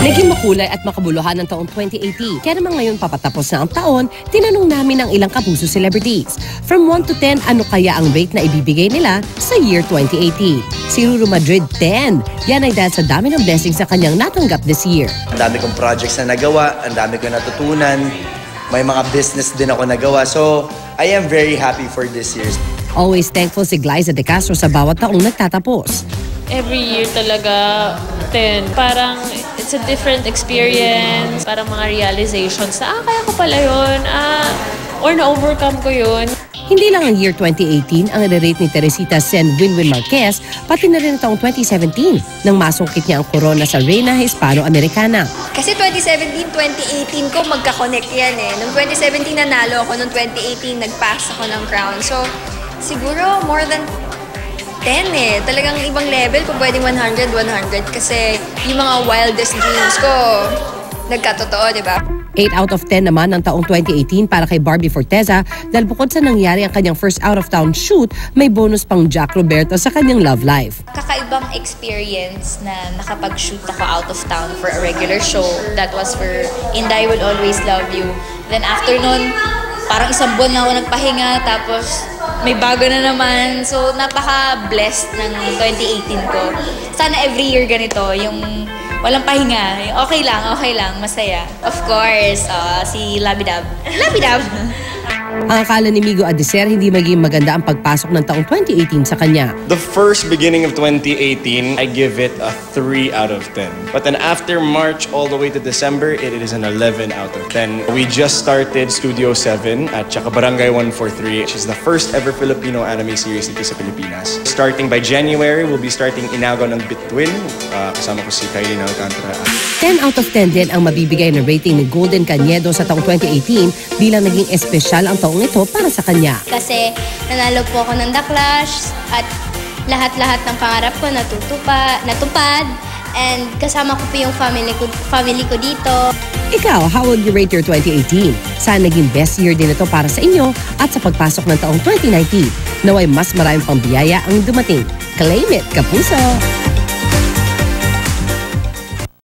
Naging makulay at makabuluhan ng taong 2018. Kaya naman ngayon papatapos na ang taon, tinanong namin ang ilang kapuso celebrities. From 1 to 10, ano kaya ang rate na ibibigay nila sa year 2018? Si Ruru Madrid, 10. Yan ay dahil sa dami ng blessings sa kanyang natanggap this year. Ang dami kong projects na nagawa, ang dami kong natutunan, may mga business din ako nagawa. So, I am very happy for this year. Always thankful si Glyza De Castro sa bawat taong nagtatapos. Every year talaga, 10. Parang it's a different experience. Parang mga realizations na, kaya ko pala yun. Or na-overcome ko yun. Hindi lang ang year 2018 ang nare-rate ni Teresita Sen Winwin Marquez, pati na rin ang taong 2017 nang masungkit niya ang corona sa Reina Hispano-Americana. Kasi 2017-2018 ko magka-connect yan eh. Noong 2017 nanalo ako, noong 2018 nag-pass ako ng crown. So, siguro more than 10 eh. Talagang ibang level kung pwedeng 100, 100. Kasi yung mga wildest dreams ko, nagkatotoo, di ba? 8 out of 10 naman ng taong 2018 para kay Barbie Forteza dahil bukod sa nangyari ang kanyang first out-of-town shoot, may bonus pang Jack Roberto sa kanyang love life. Kakaibang experience na nakapag-shoot ako out of town for a regular show. That was for And I Will Always Love You. Then after nun, parang isang buwan na ako nagpahinga, tapos may bago na naman. So, napaka-blessed ng 2018 ko. Sana every year ganito, yung walang pahinga. Okay lang, masaya. Of course, si Labidab. Labidab! Ang akala ni Migo Adeser hindi maging maganda ang pagpasok ng taong 2018 sa kanya. The first beginning of 2018, I give it a 3 out of 10. But then after March all the way to December, it is an 11 out of 10. We just started Studio 7 at saka Barangay 143, which is the first ever Filipino anime series dito sa Pilipinas. Starting by January, we'll be starting Inago ng Bituin. Kasama ko si Kylie Alcantara. 10 out of 10 din ang mabibigay na rating ni Golden Cañedo sa taong 2018 bilang naging espesyal ang taong ito para sa kanya. Kasi nanalo po ako ng The Clash at lahat-lahat ng pangarap ko natupad and kasama ko po yung family ko dito. Ikaw, how would you rate your 2018? Saan naging best year din ito para sa inyo at sa pagpasok ng taong 2019? Naway mas maraming pang biyaya ang dumating. Claim it, kapuso!